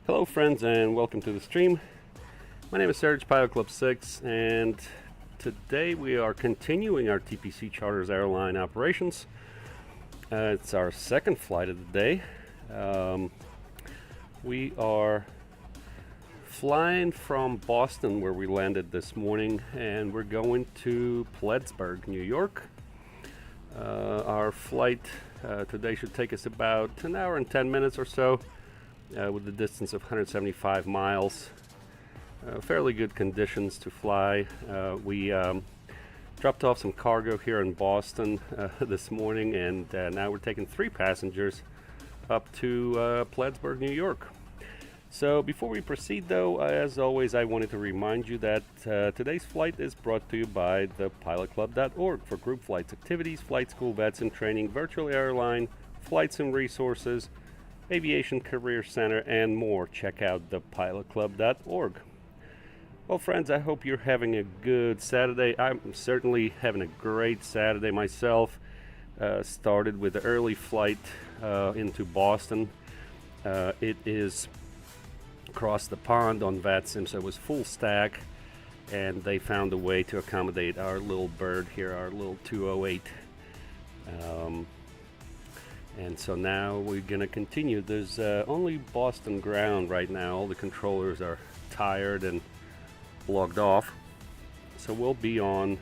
Hello friends and welcome to the stream. My name is Serge, Pilot Club 6, and today we are continuing our TPC Charters Airline operations. It's our second flight of the day. We are flying from Boston, where we landed this morning, and we're going to Plattsburgh, New York. Our flight today should take us about an hour and 10 minutes or so. With the distance of 175 miles. Fairly good conditions to fly. We dropped off some cargo here in Boston this morning, and now we're taking 3 passengers up to Plattsburgh, New York. So before we proceed though, as always, I wanted to remind you that today's flight is brought to you by the pilotclub.org for group flights, activities, flight school, VATSIM training, virtual airline, flight sim resources, Aviation Career Center, and more. Check out thepilotclub.org. Well, friends, I hope you're having a good Saturday. I'm certainly having a great Saturday myself. Started with the early flight into Boston. It is across the pond on VATSIM, so it was full stack, and they found a way to accommodate our little bird here, our little 208. And so now we're going to continue. There's only Boston ground right now. All the controllers are tired and logged off. So we'll be on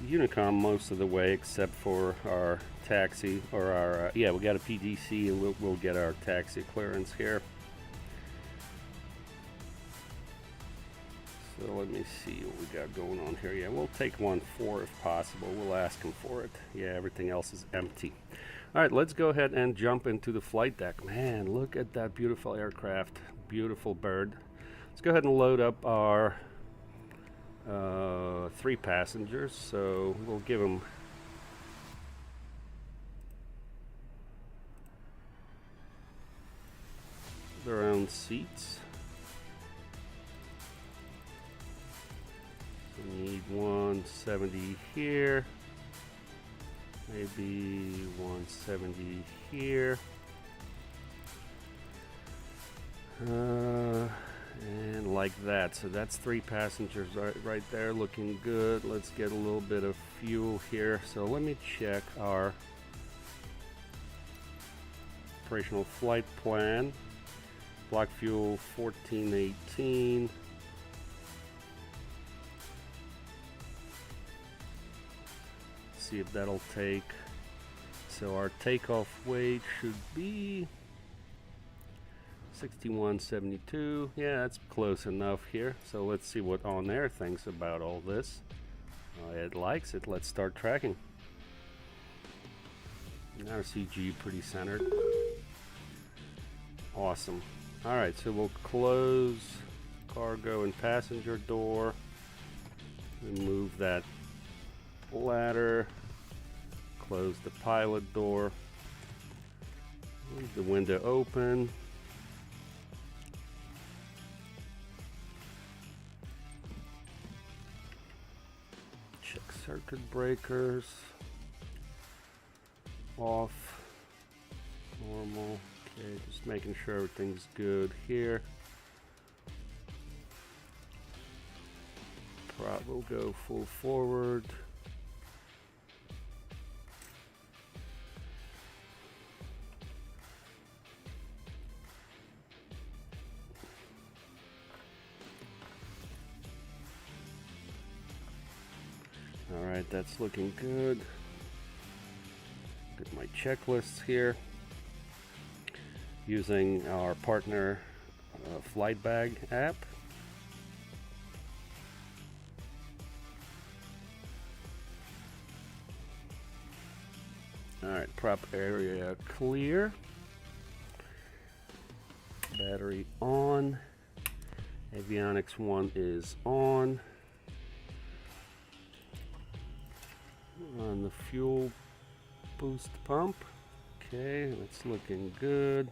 Unicom most of the way, except for our taxi, or our, we got a PDC, and we'll get our taxi clearance here. So let me see what we got going on here. Yeah, we'll take 1-4 if possible. We'll ask them for it. Yeah, everything else is empty. All right, let's go ahead and jump into the flight deck. Man, look at that beautiful aircraft, beautiful bird. Let's go ahead and load up our 3 passengers. So we'll give them their own seats. We need 170 here. Maybe 170 here. And like that. So that's 3 passengers right there, looking good. Let's get a little bit of fuel here. So let me check our operational flight plan. Block fuel 1418. See if that'll take. So our takeoff weight should be 6172. Yeah, that's close enough here. So let's see what OnAir thinks about all this. It likes it. Let's start tracking. RCG pretty centered. Awesome. All right, so we'll close cargo and passenger door. Remove that ladder. Close the pilot door. Leave the window open. Check circuit breakers. Off. Normal. Okay, just making sure everything's good here. We'll go full forward. Alright, that's looking good. Get my checklists here. Using our partner Flightbag app. Alright, prop area clear. Battery on. Avionics 1 is on. On the fuel boost pump. Okay, that's looking good.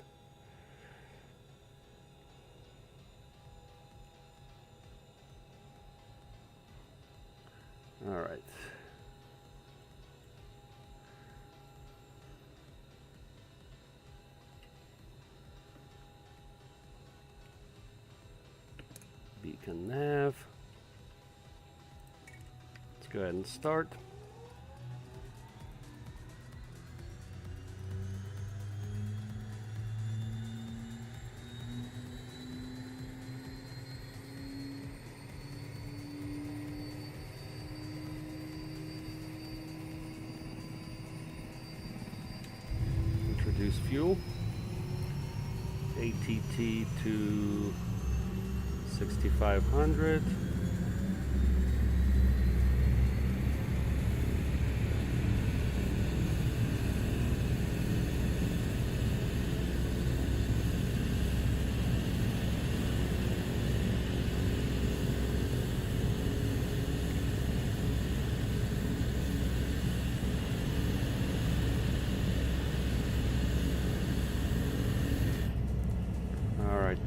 All right. Go ahead and start. Introduce fuel. ATT to 6500.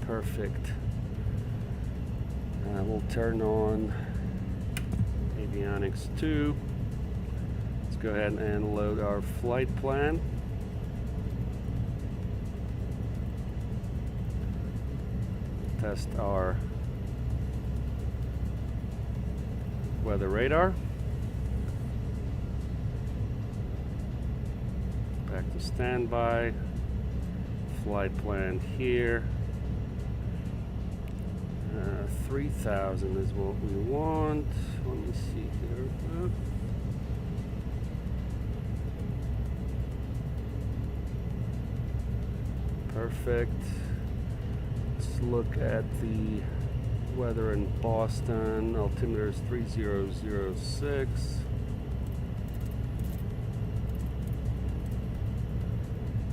Perfect. We'll turn on avionics 2. Let's go ahead and load our flight plan. Test our weather radar. Back to standby. Flight plan here. 3000 is what we want. Let me see here. Perfect. Let's look at the weather in Boston. Altimeter is 3006.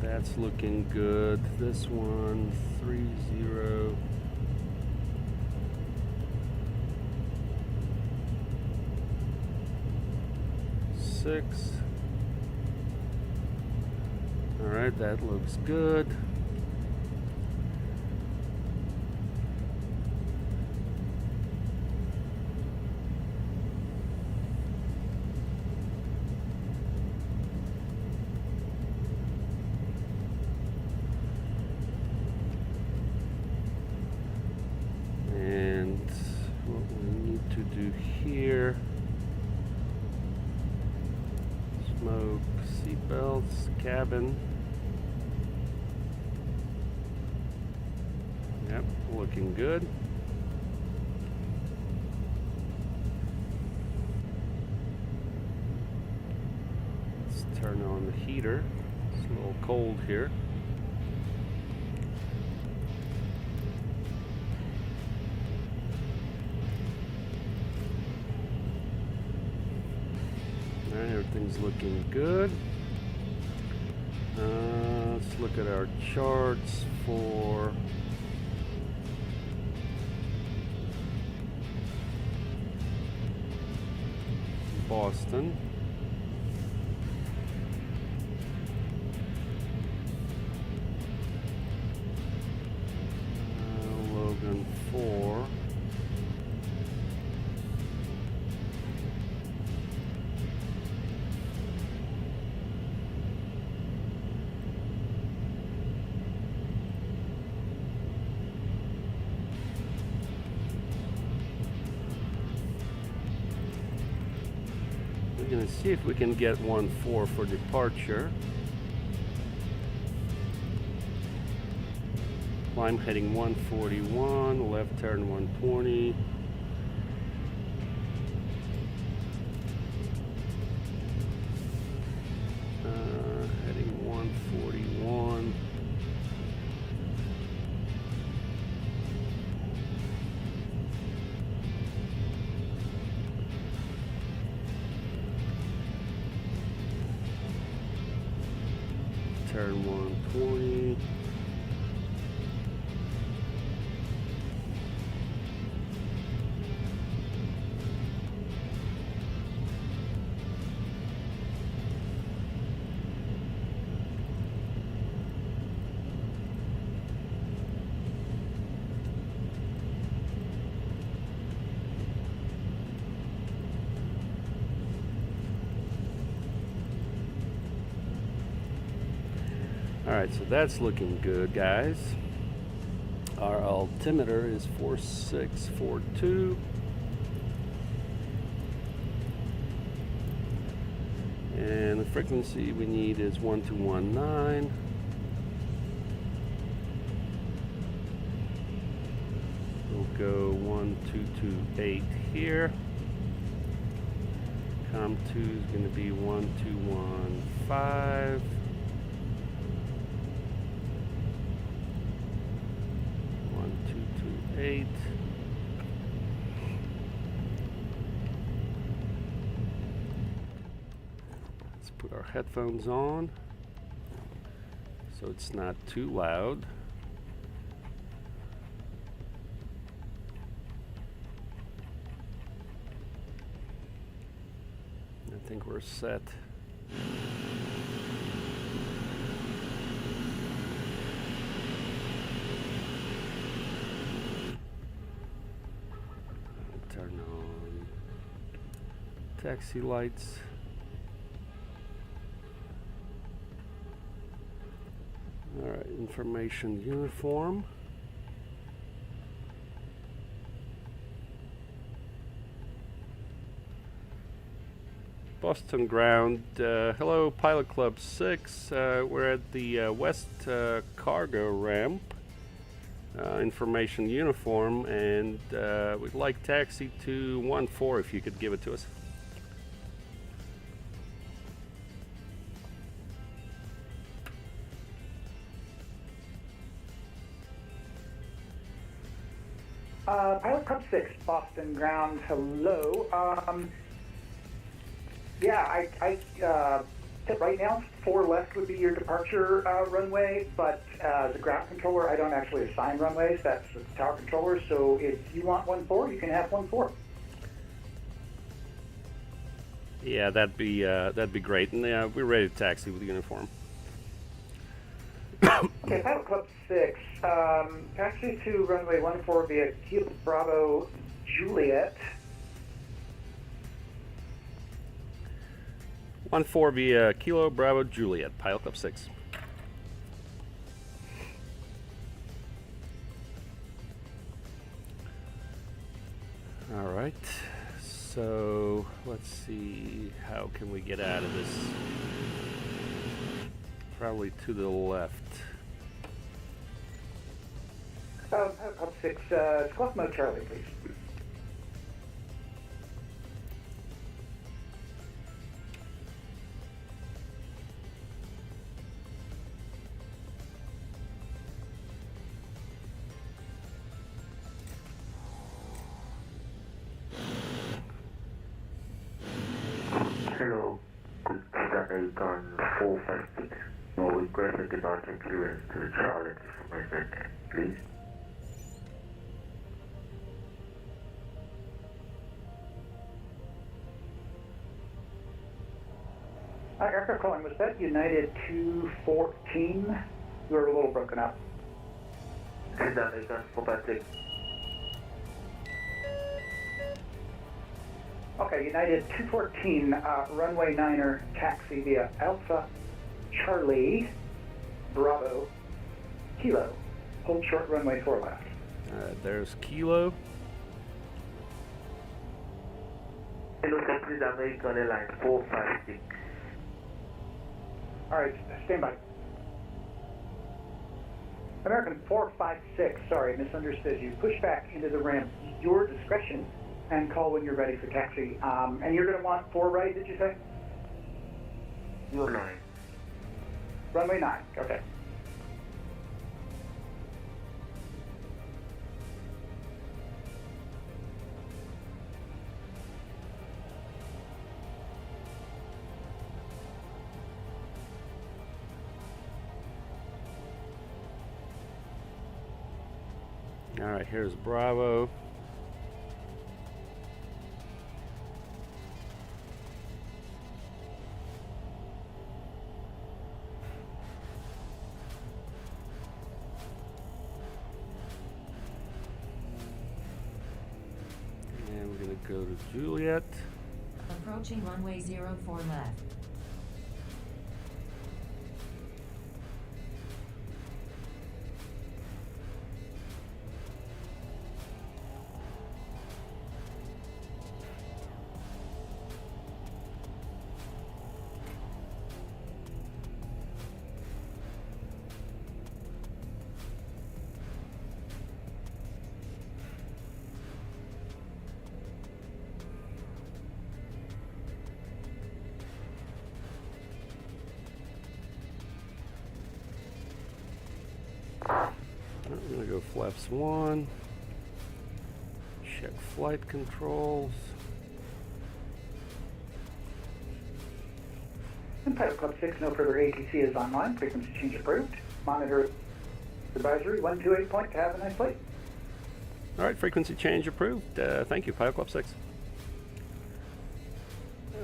That's looking good. This one, 30. 6. All right, that looks good. And what we need to do here. Smoke, seatbelts, cabin. Yep, looking good. Let's turn on the heater. It's a little cold here. Everything's looking good. Let's look at our charts for Boston. Logan 4. We're going to see if we can get 1-4 for departure. Climb heading 141, left turn 120. Heading 141. Turn 120. Alright, so that's looking good, guys. Our altimeter is 4642. And the frequency we need is 1219. We'll go 1228 here. COM2 is going to be 1215. 1228. Let's put our headphones on so it's not too loud. I think we're set. Turn on taxi lights. All right, information uniform. Boston ground. Hello, Pilot Club 6. We're at the West Cargo ramp. Information uniform, and we'd like taxi to 14 if you could give it to us. Pilot Club 6, Boston ground, hello. Yeah, I right now 4 left would be your departure runway, but the ground controller, I don't actually assign runways. That's the tower controller. So if you want 14, you can have 14. Yeah, that'd be great. And we're ready to taxi with the uniform. Okay, Pilot Club 6, taxi to runway 14 via Kilo Bravo Juliet. 14 via Kilo Bravo Juliet, Pilot Club 6. All right, so let's see, how can we get out of this? Probably to the left. Pilot Club 6, squawk mode Charlie, please. Hello, good Saturday on 456. No requested departure clearance to Charlotte information, please. Aircraft calling, was that United 214? You were a little broken up. Saturday on 456. Okay, United 214, runway 9er, taxi via Alpha Charlie Bravo Kilo. Hold short runway 4 left. There's Kilo. Hello, this is American Airline 456. All right, stand by. American 456, sorry, misunderstood you. Push back into the ramp, your discretion, and call when you're ready for taxi. And you're going to want 4 right, did you say? You're 9. Runway 9, okay. All right, here's Bravo. And we're going to go to Juliet. Approaching runway 04 left. I'm gonna go flaps 1. Check flight controls. And Pilot Club 6, no further ATC is online. Frequency change approved. Monitor advisory 128 point. Have a nice flight. All right, frequency change approved. Thank you, Pilot Club 6.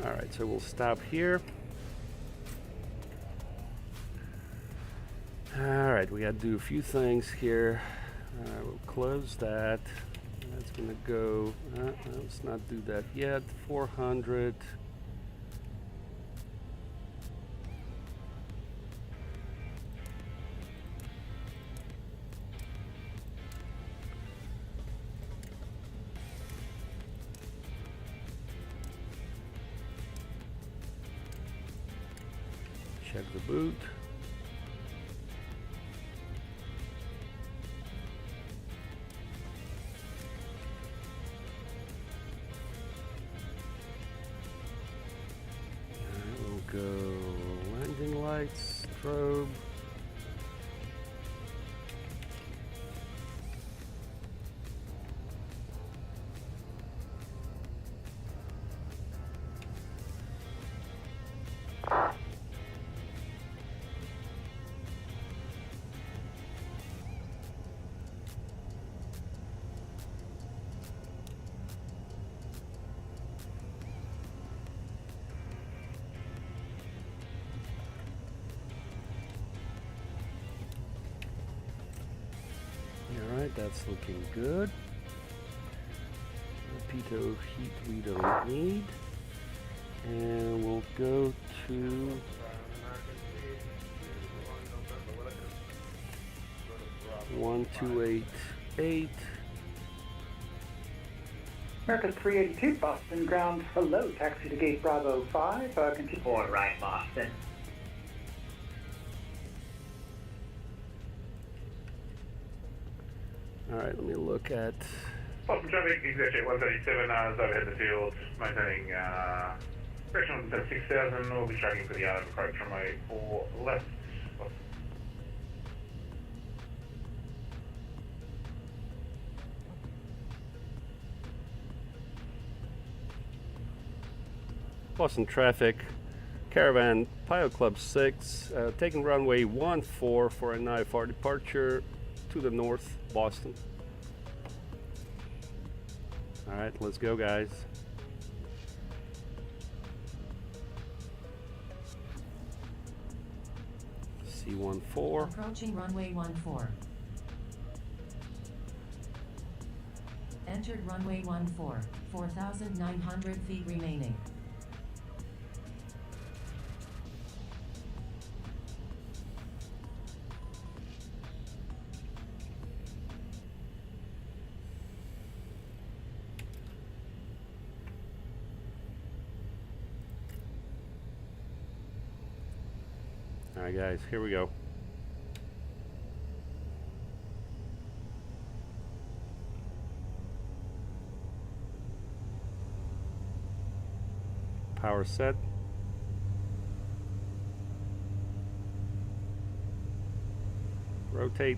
All right, so we'll stop here. All right, we got to do a few things here. We'll close that. That's going to go, let's not do that yet. 400. Check the boot. We'll go landing lights, strobe. Alright, that's looking good. Pitot heat we don't need. And we'll go to one two eight. America 382, Boston ground. Hello, taxi to gate Bravo 5. Continue. All right, Boston. Alright, let me look at Boston traffic, exit 137, is overhead the field, maintaining direction on 6000. We'll be tracking for the yard approach runway 4 left. Boston traffic. Caravan Pilot Club 6, taking runway 14 for an IFR departure to the north, Boston. All right, let's go, guys. C14. Approaching runway 14. Entered runway 14. 4,900 feet remaining. All right, guys, here we go. Power set. Rotate.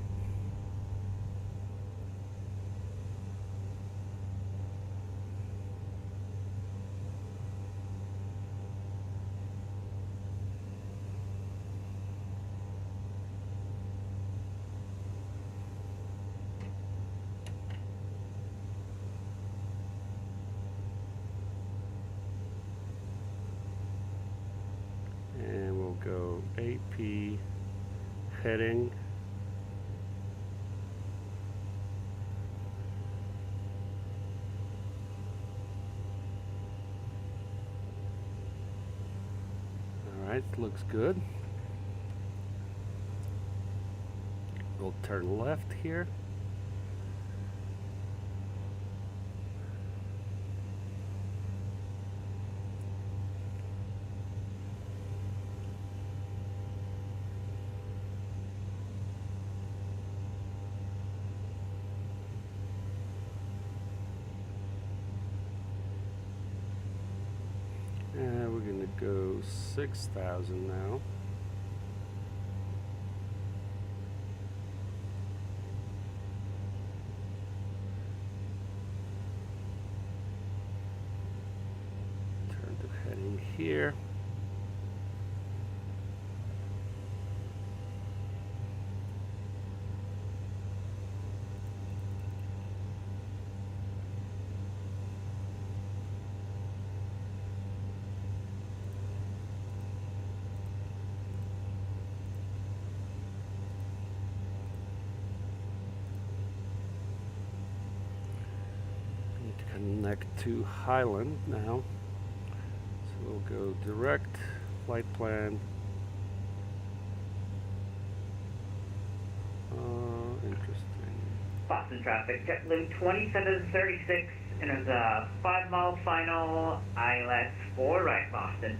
Go AP heading. All right, looks good. We'll turn left here. We're gonna go 6,000 now. connect to Highland now. So we'll go direct, flight plan. Interesting. Boston traffic, JetBlue 2736, and it's a 5-mile final, ILS 4 right, Boston.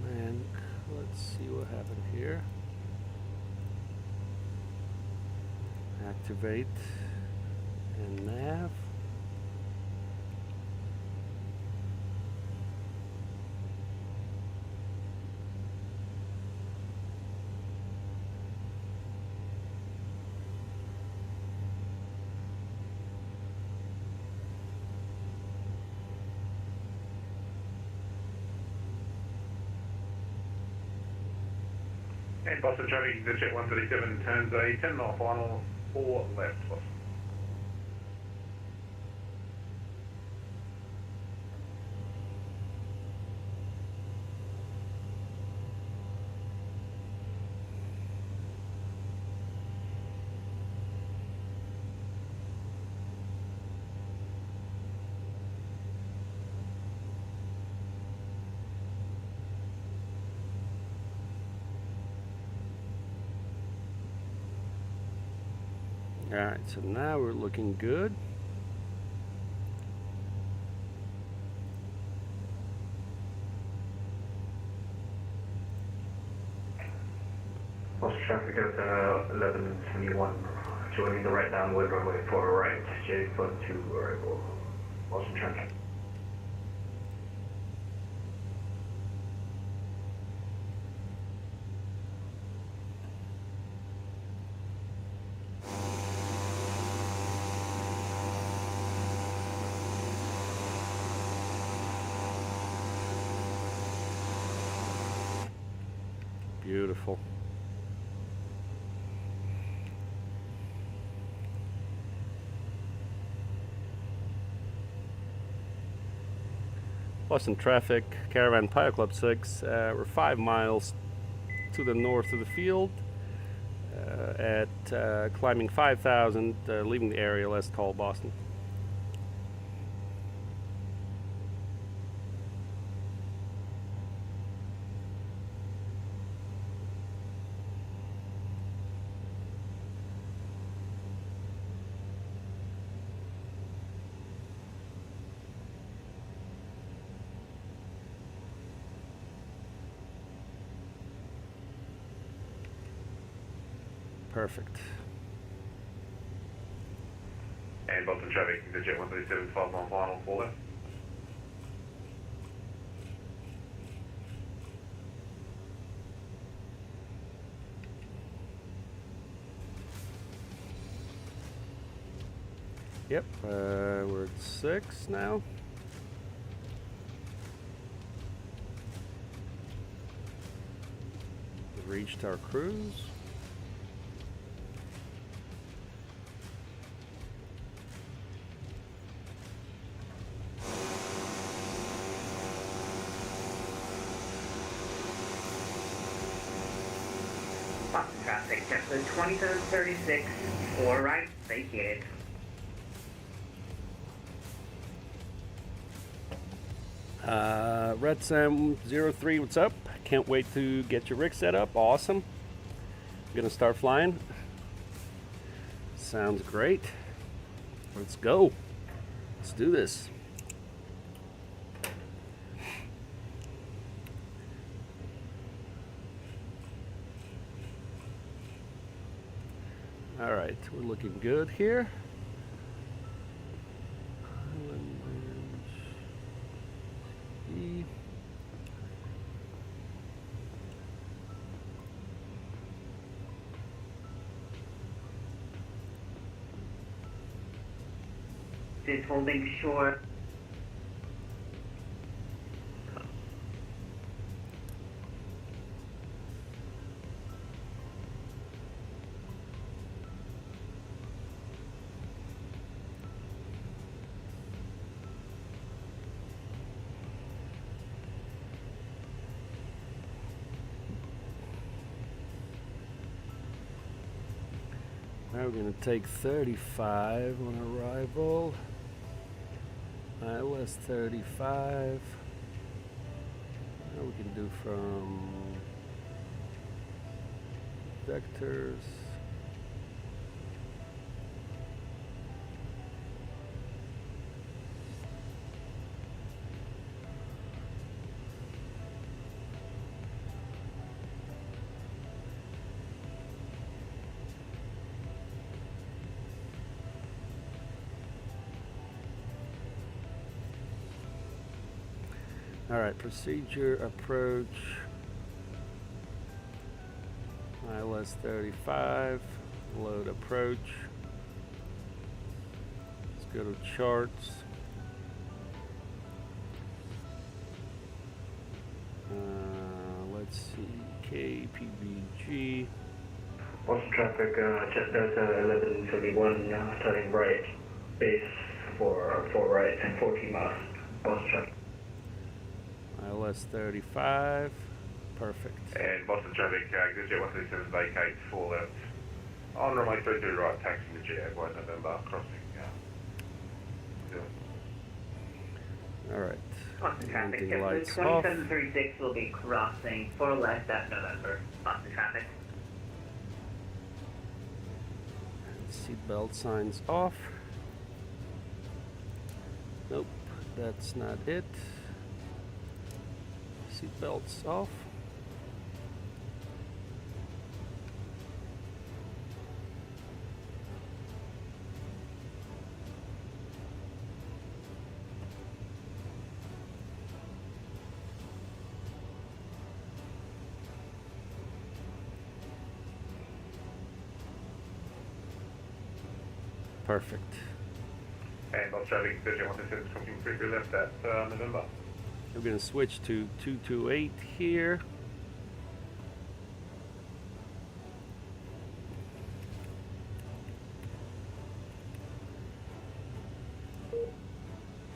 And let's see what happened here. Activate and nav. And Boston traffic, the jet 137 turns a 10-mile final 4 left. Boston. Alright, so now we're looking good. Boston traffic at 11:21, joining the right downwind runway for right, J-2 arrival. Boston traffic. Beautiful. Boston traffic, Caravan Pilot Club 6. We're 5 miles to the north of the field at climbing 5,000, leaving the area. Let's call Boston. Perfect. And Boston traffic, the jet 137 5-mile final 4 left. Yep, we're at 6 now. We reached our cruise. Boston traffic, JetBlue 2736, 4 right, vacated. VATSIM 03, what's up? Can't wait to get your rig set up. Awesome. Gonna start flying. Sounds great. Let's go. Let's do this. All right, we're looking good here. Is holding short. Alright, we're going to take 35 on arrival. ILS 35. Now we can do from vectors. Alright, procedure, approach, ILS 35, load approach. Let's go to charts. Let's see, KPBG. Boston traffic, Jet Delta 1171, turning right, base for right and 14 miles. Boston traffic. ILS 35, perfect. And Boston traffic, EasyJet 137 vacates 4 left. On runway 32 right, taxiing the GA by November, crossing. Alright. Boston traffic, Landing JetBlue lights off. 2736 will be crossing 4 left at November. Boston traffic. Seatbelt signs off. Nope, that's not it. Seatbelts off. Perfect. And Boston traffic, EasyJet 137 crossing 33 left at November. We're going to switch to 228 here.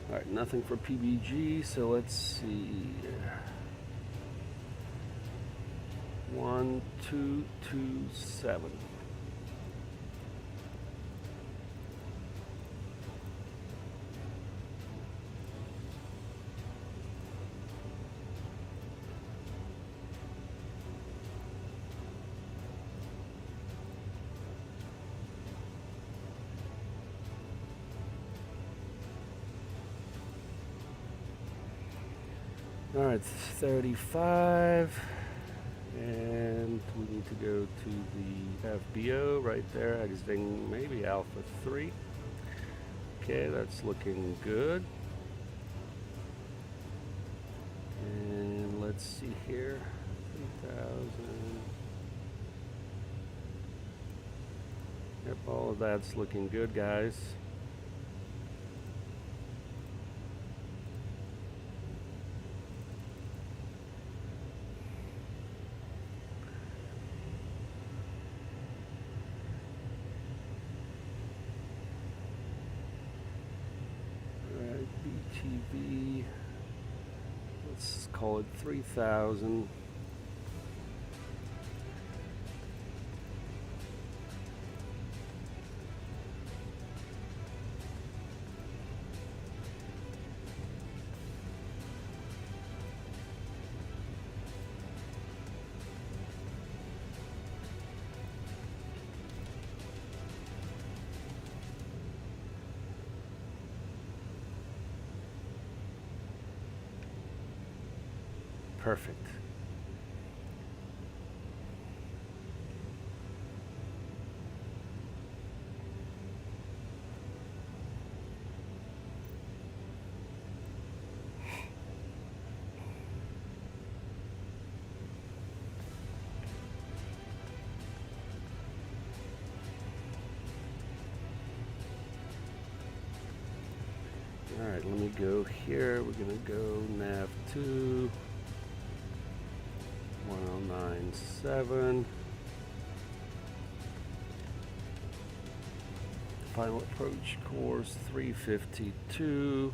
Alright, nothing for PBG, so let's see. 1227. Alright, 35, and we need to go to the FBO right there, exiting maybe Alpha 3. Okay, that's looking good. And let's see here, 3,000. Yep, all of that's looking good, guys. BTV, let's call it 3,000. Perfect. All right, let me go here. We're gonna go nav 2. 1097. Final approach course 352.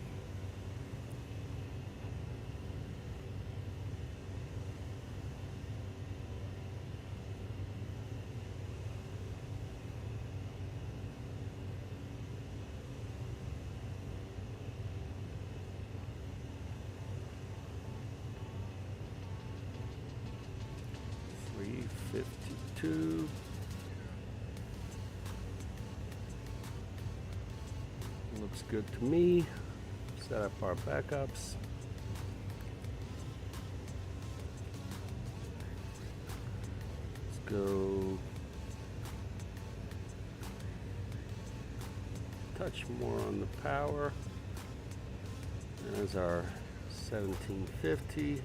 looks good to me. Set up our backups. Let's go touch more on the power. There's our 1750.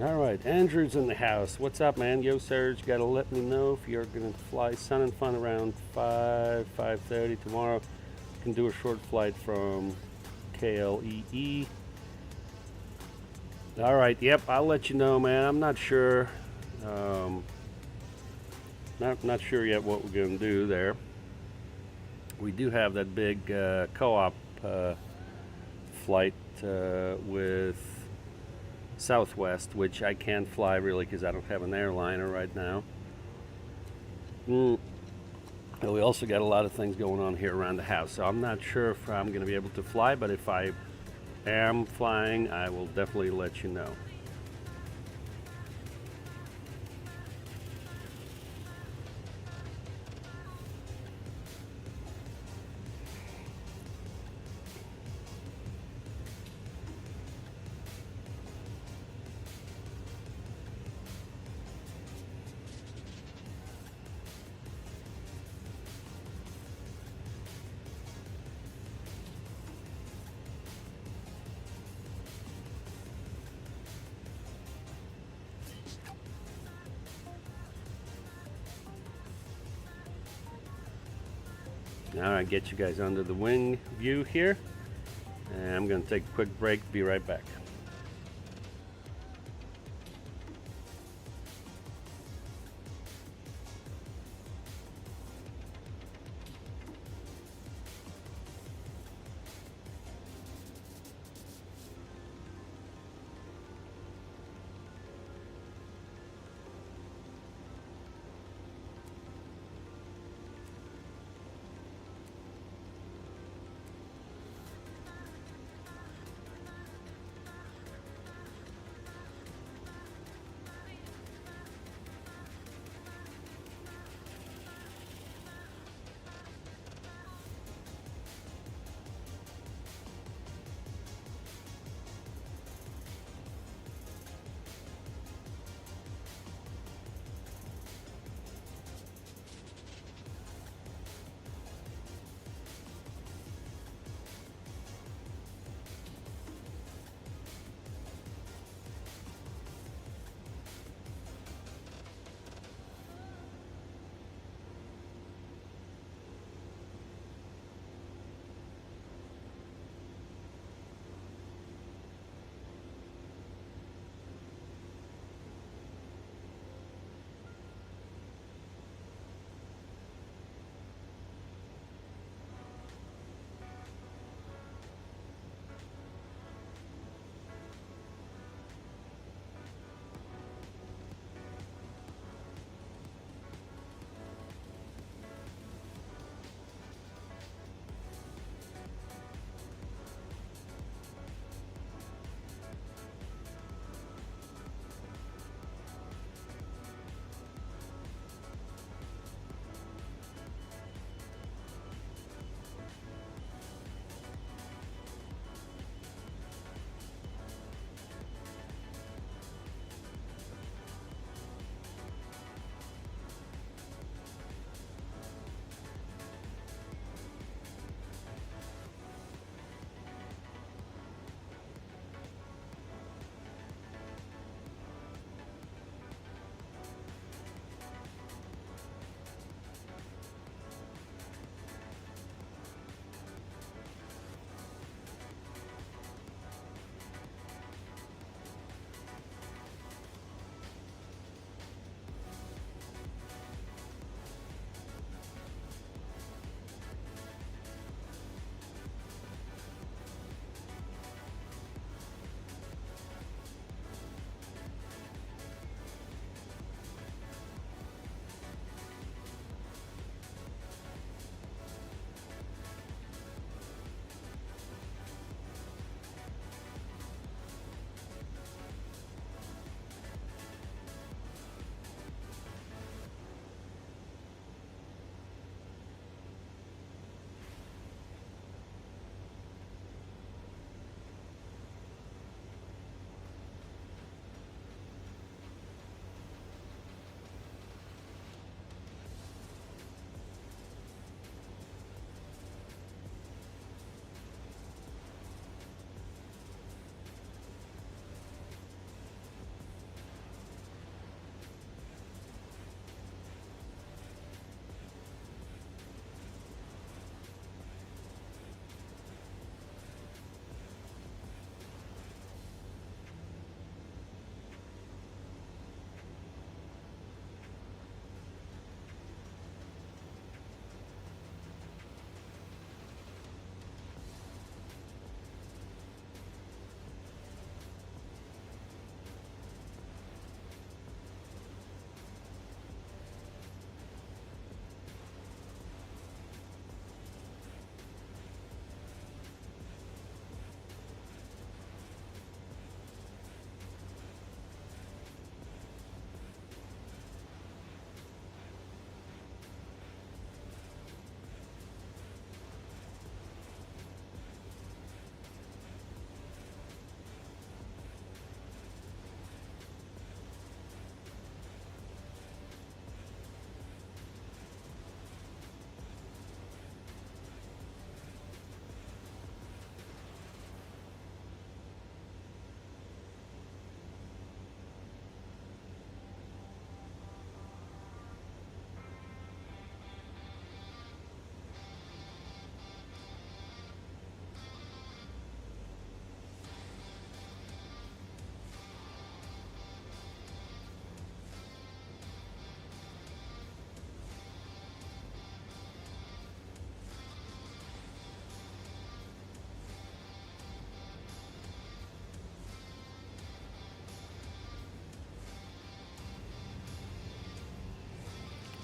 All right, Andrew's in the house. What's up, man? Yo, Serge, gotta let me know if you're gonna fly Sun and Fun around 5:30 tomorrow. Can do a short flight from KLEE. All right, yep, I'll let you know, man. I'm not sure. Not sure yet what we're gonna do there. We do have that big co-op flight with Southwest, which I can't fly really because I don't have an airliner right now. And we also got a lot of things going on here around the house, so I'm not sure if I'm going to be able to fly, but if I am flying, I will definitely let you know. All right, get you guys under the wing view here. And I'm going to take a quick break, be right back.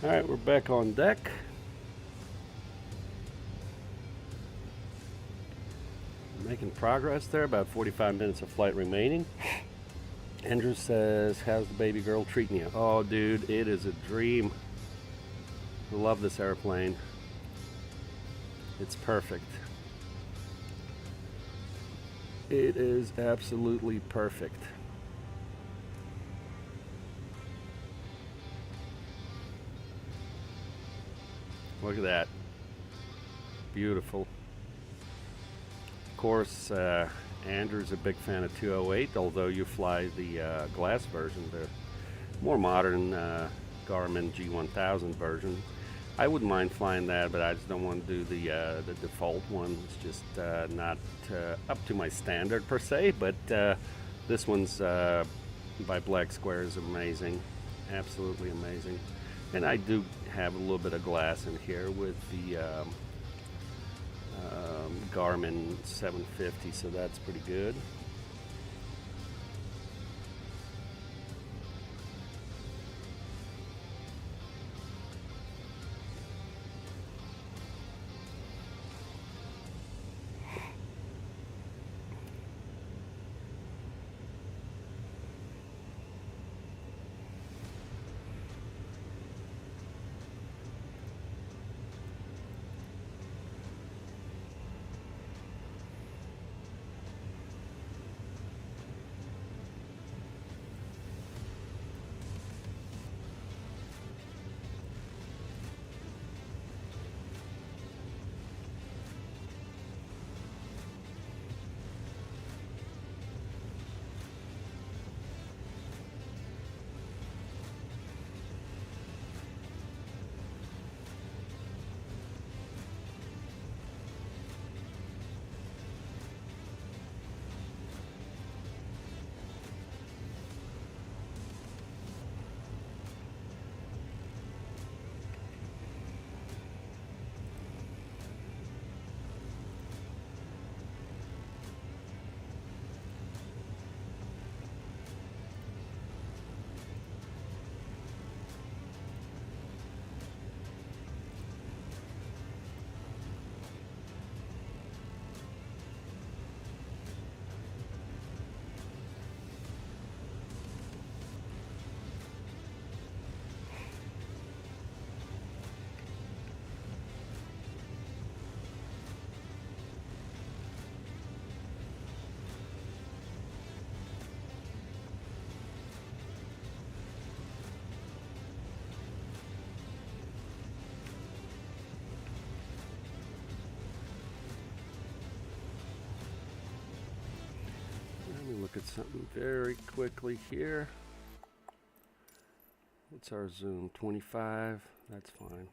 Alright, we're back on deck. Making progress there, about 45 minutes of flight remaining. Andrew says, how's the baby girl treating you? Oh dude, it is a dream. I love this airplane. It's perfect. It is absolutely perfect. Look at that. Beautiful. Of course, Andrew's a big fan of 208, although you fly the glass version, the more modern Garmin G1000 version. I wouldn't mind flying that, but I just don't want to do the default one. It's just not up to my standard per se, but this one's by Black Square is amazing, absolutely amazing. And I do have a little bit of glass in here with the Garmin 750, so that's pretty good. Look at something very quickly here. What's our zoom? 25? That's fine.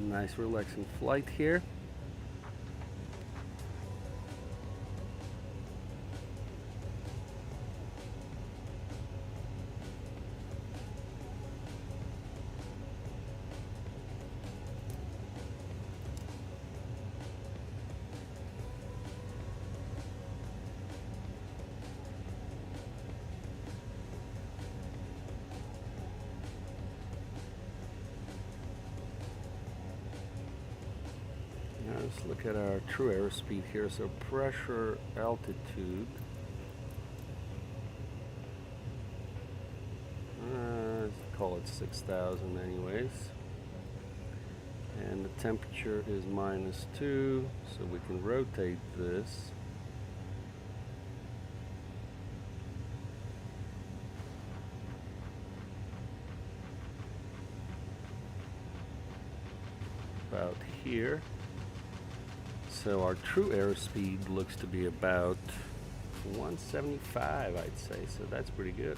Nice relaxing flight here. Let's look at our true airspeed here. So pressure, altitude. Let's call it 6,000 anyways. And the temperature is -2, so we can rotate this. About here. So our true airspeed looks to be about 175, I'd say, so that's pretty good.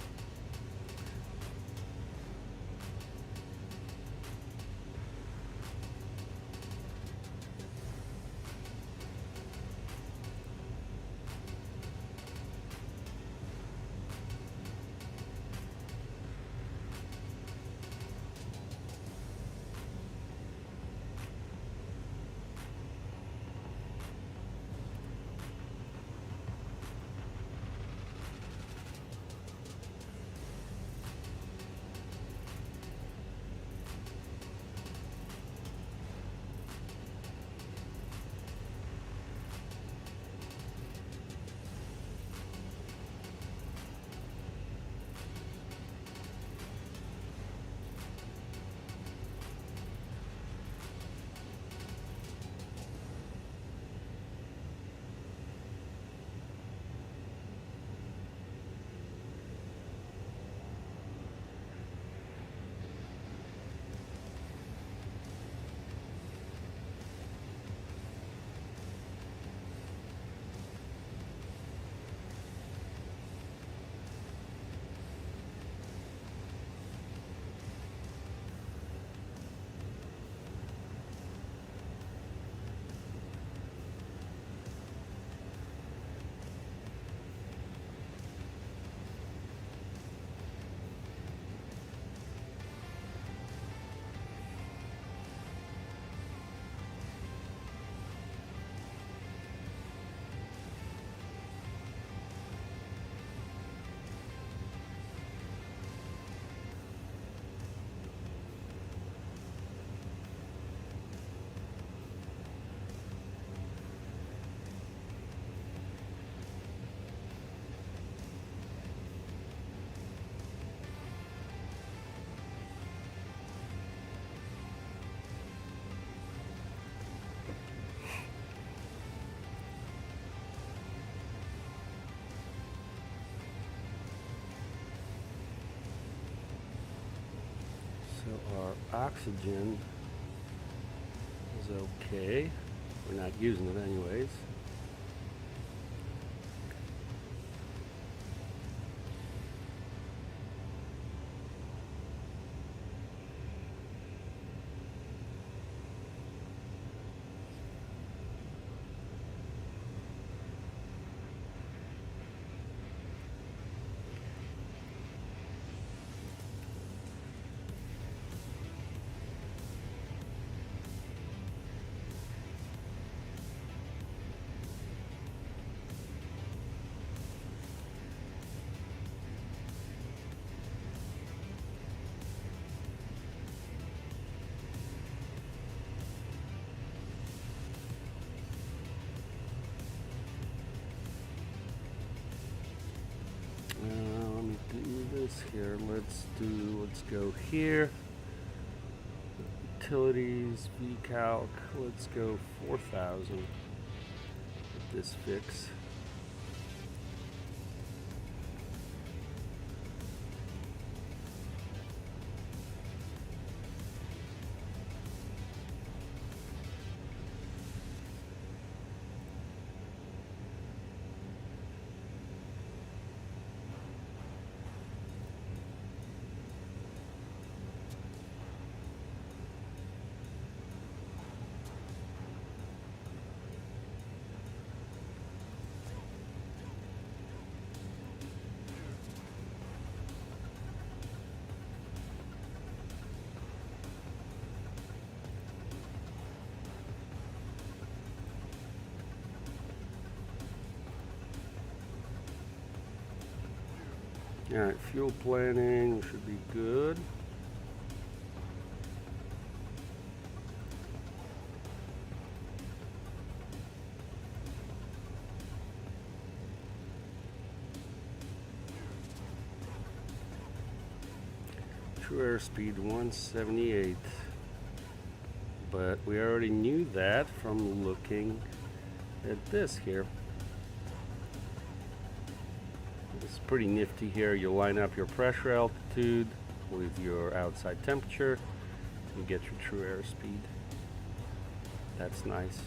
So our oxygen is okay. We're not using it anyways. Let me do this here. Let's go here. Utilities, vCalc. Let's go 4,000 with this fix. Alright, fuel planning should be good. True airspeed 178. But we already knew that from looking at this here. It's pretty nifty here. You line up your pressure altitude with your outside temperature. You get your true airspeed. That's nice.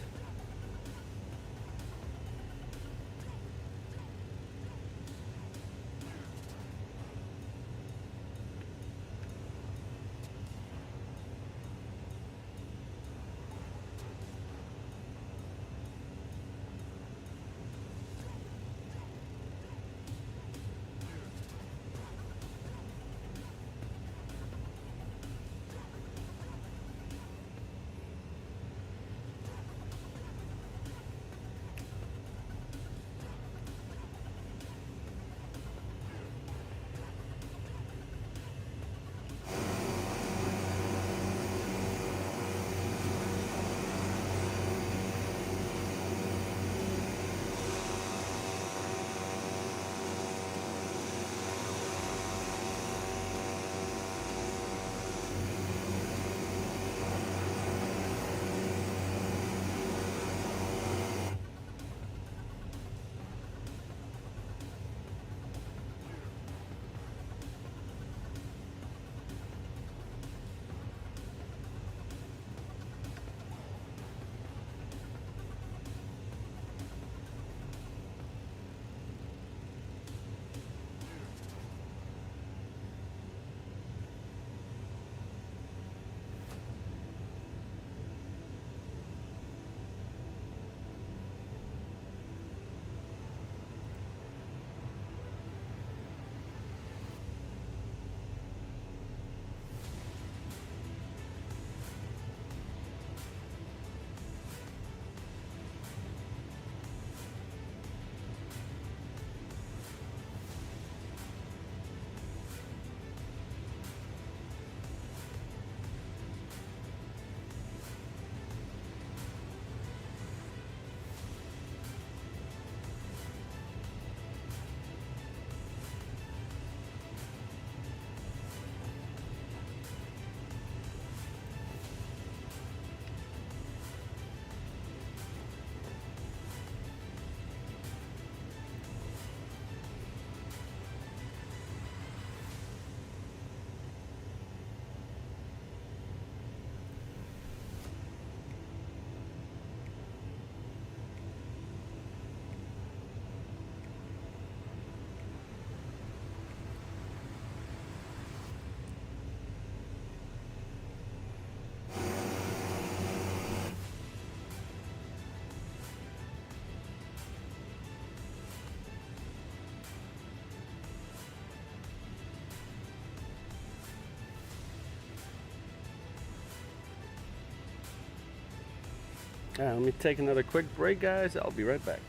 Let me take another quick break, guys. I'll be right back.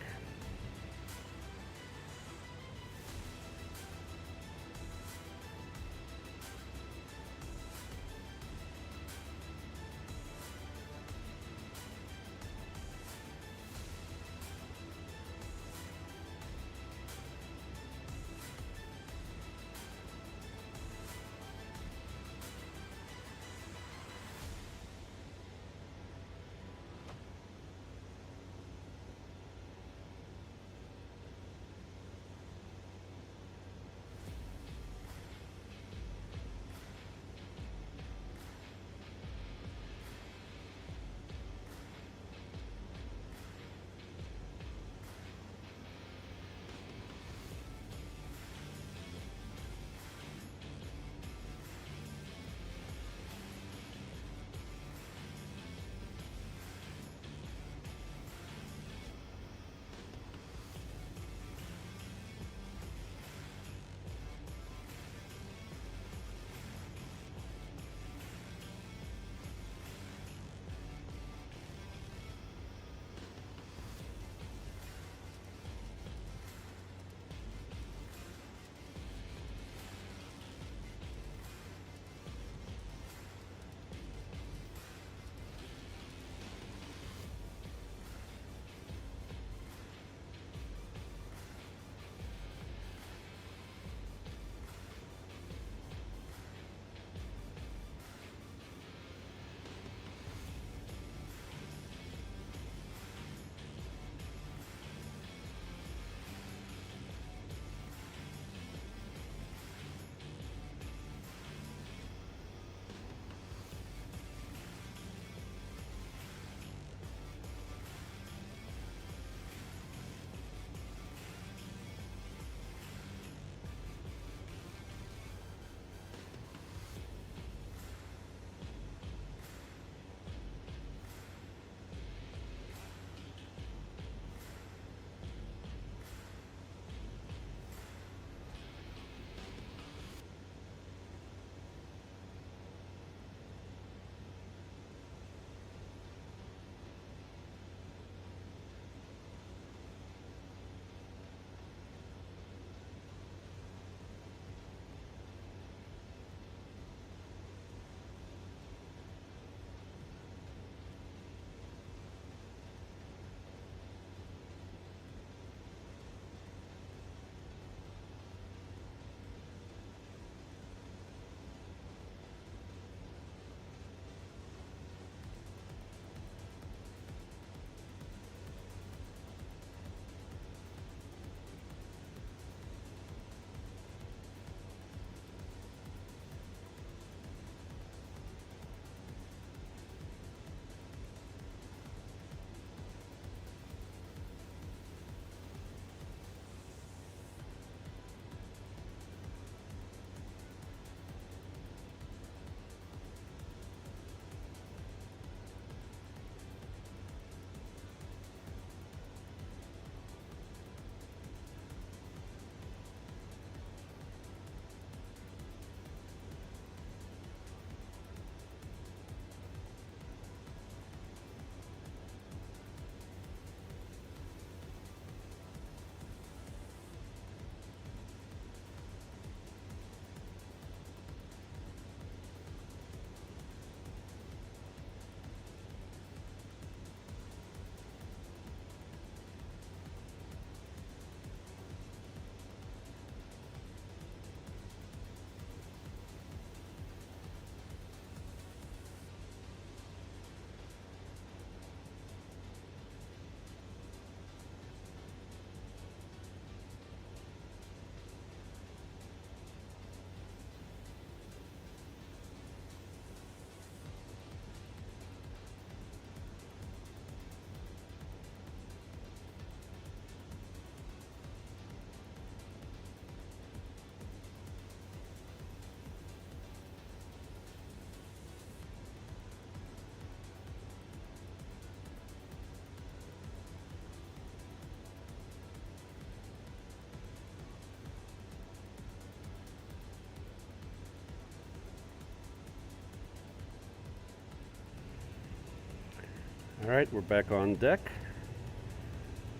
Alright, we're back on deck.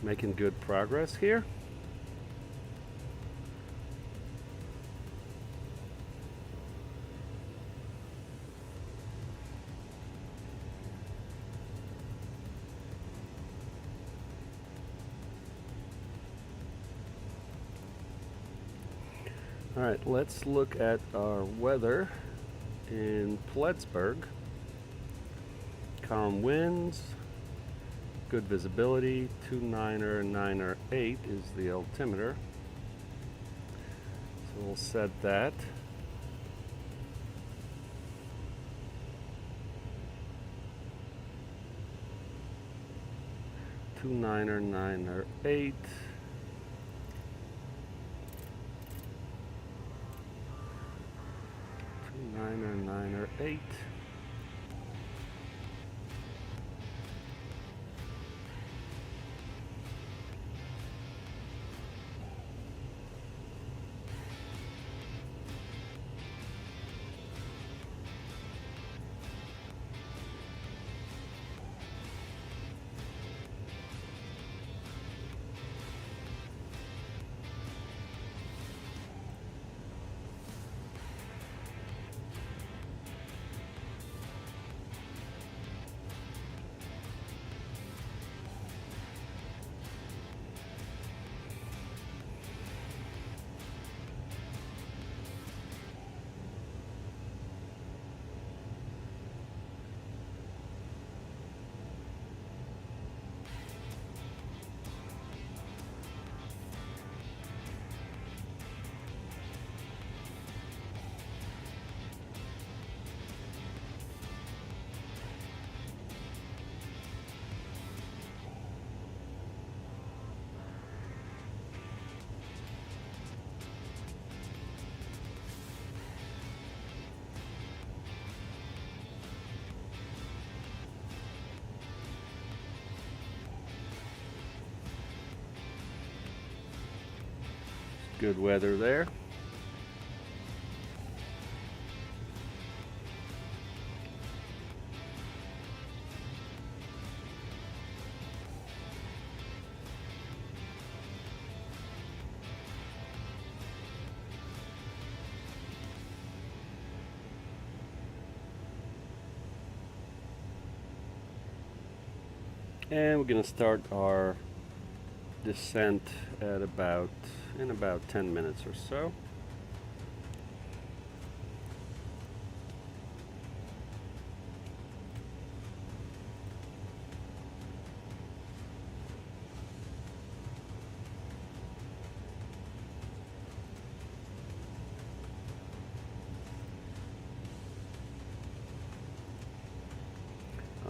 Making good progress here. Alright, let's look at our weather in Plattsburgh. Calm winds, good visibility, 29908 is the altimeter. So we'll set that. Two niner 8. 8. Good weather there. And we're going to start our descent at in about 10 minutes or so.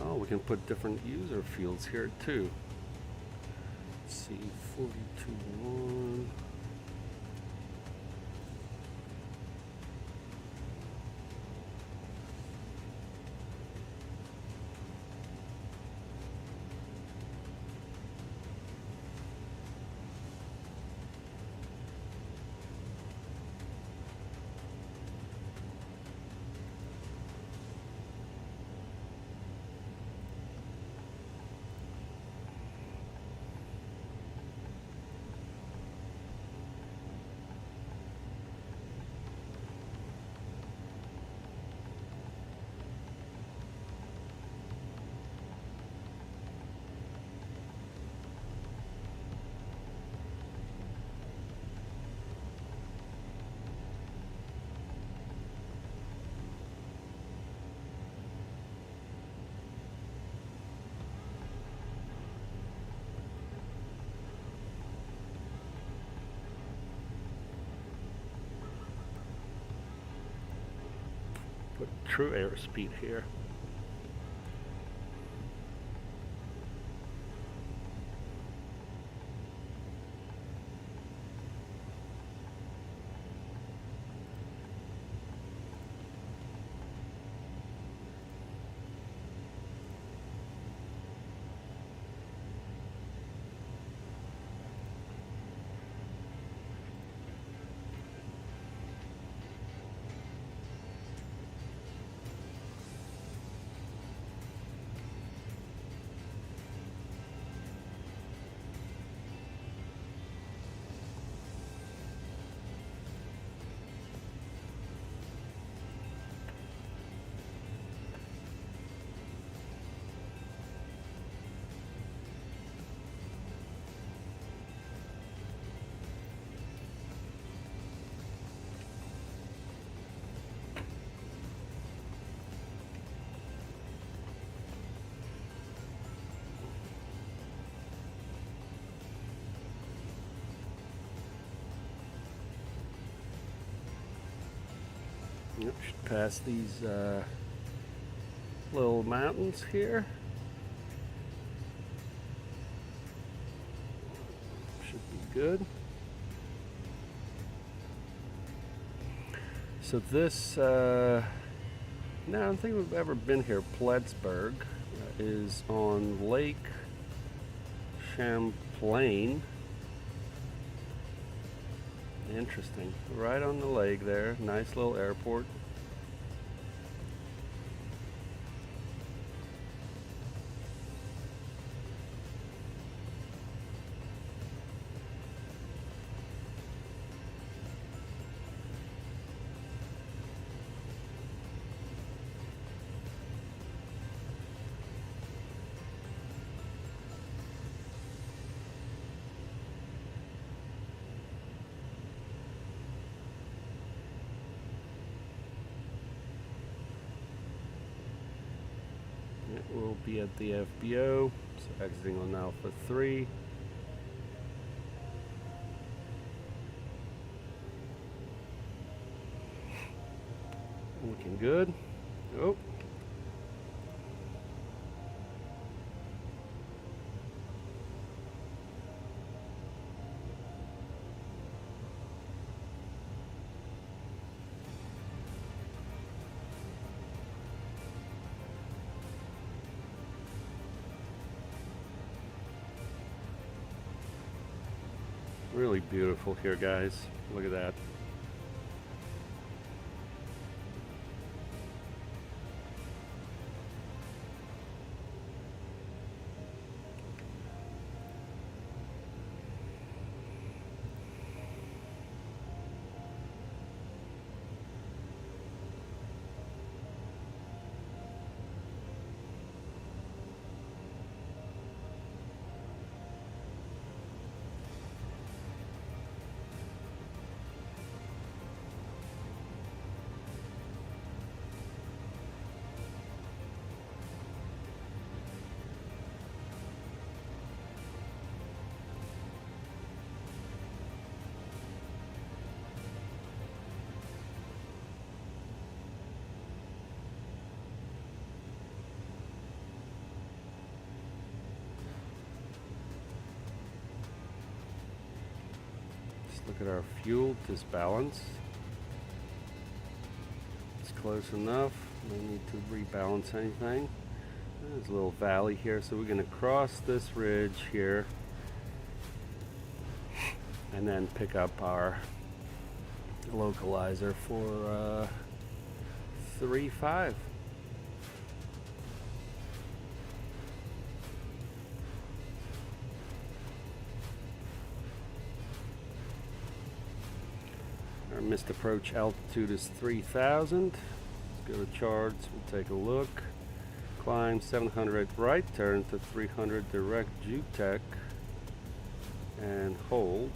Oh, we can put different user fields here too. C421. Put true airspeed here. Yep, should pass these little mountains here. Should be good. So this, no, I don't think we've ever been here. Plattsburgh is on Lake Champlain. Interesting. Right on the lake there. Nice little airport. We'll be at the FBO, so exiting on Alpha 3. Looking good. Oh. Really beautiful here, guys. Look at that. Look at our fuel disbalance. It's close enough. No need to rebalance anything. There's a little valley here, so we're going to cross this ridge here and then pick up our localizer for 3.5. Our missed approach altitude is 3,000. Let's go to charts. We'll take a look. Climb 700 right, turn to 300 direct JUTEC and hold.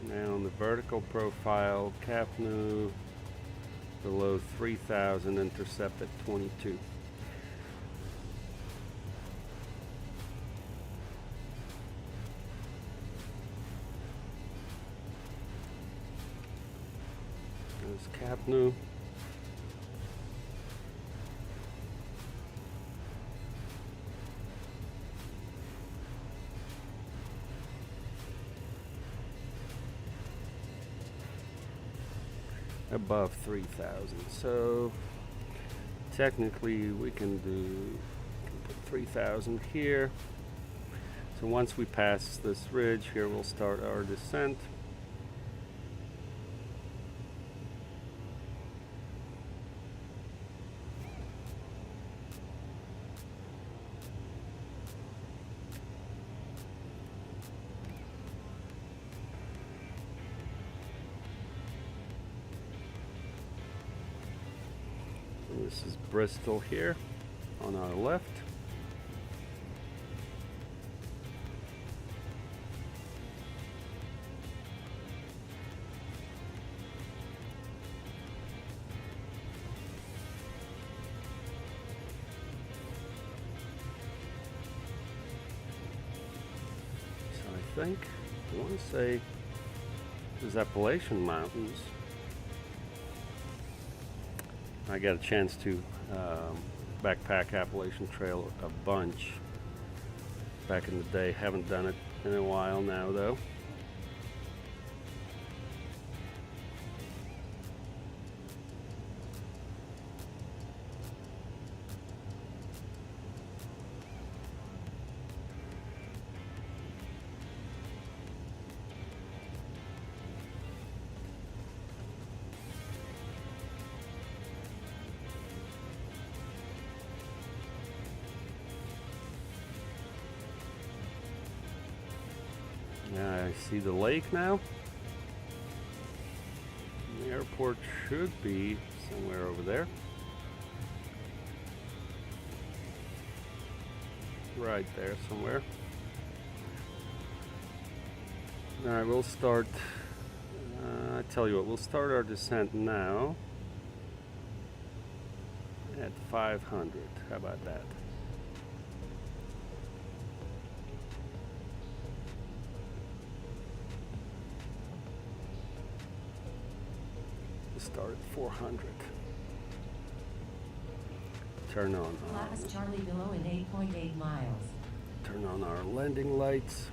Now on the vertical profile, CAPNU below 3,000, intercept at 22. CAPNU. Above 3,000. So technically we can put 3,000 here. So once we pass this ridge here, we'll start our descent. This is Bristol here on our left. So I think I want to say there's Appalachian Mountains. I got a chance to backpack Appalachian Trail a bunch back in the day. Haven't done it in a while now though. I see the lake now. The airport should be somewhere over there. Right there somewhere. Alright, we'll start. I tell you what, we'll start our descent now at 500. How about that? Start at 400. Turn on. Class Charlie below in 8.8 miles. Turn on our landing lights.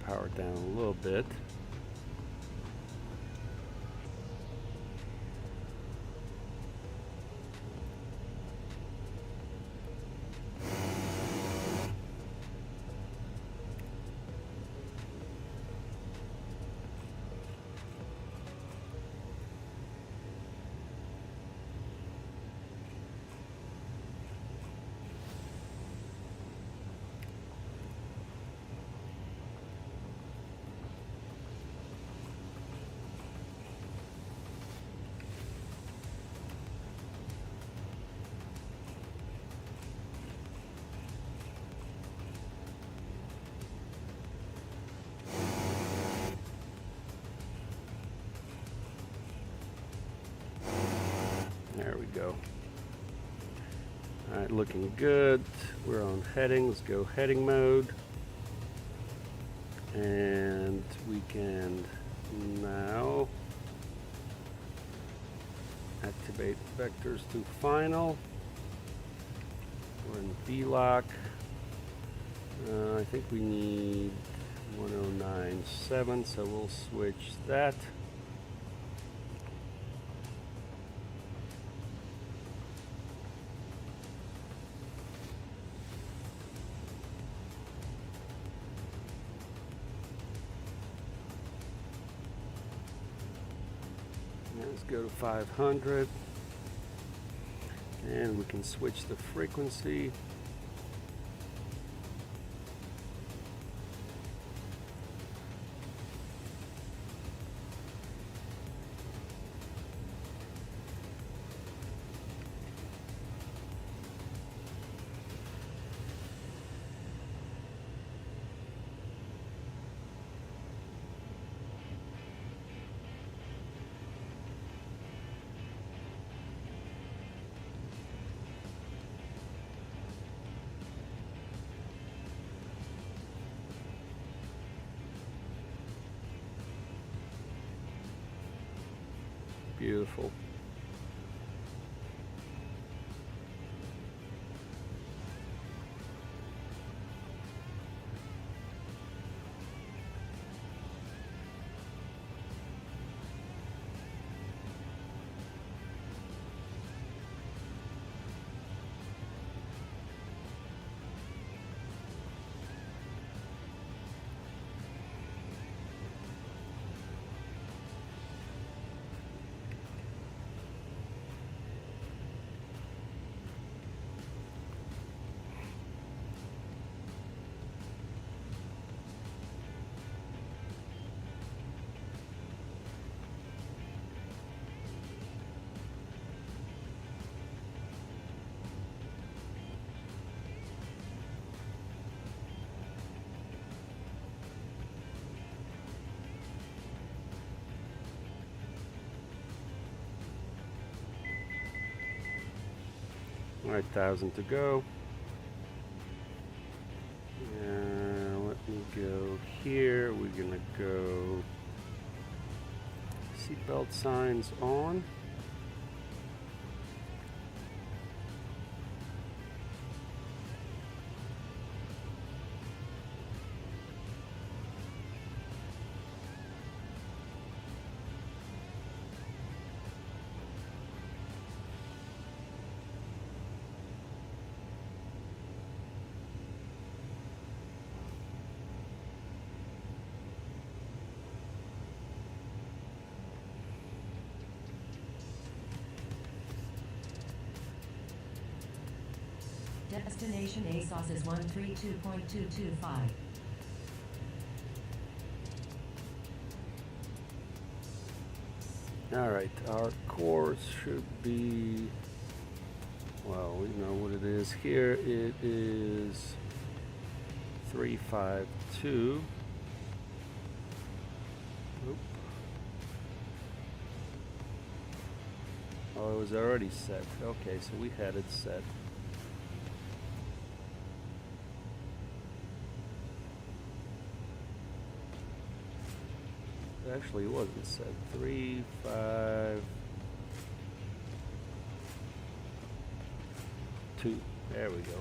Power down a little bit. There we go. All right, looking good. We're on heading. Let's go heading mode. And we can now activate vectors to final. We're in VLOC. I think we need 1097, so we'll switch that. Let's go to 500, and we can switch the frequency. Beautiful. Alright, 1,000 to go. Let me go here. We're gonna go seatbelt signs on. Destination ASOS is 132.225. Alright, our course should be, well, we know what it is here. It is 352. Oop. Oh, it was already set. Okay, so we had it set. Actually, it wasn't set. 3, 5, 2. There we go.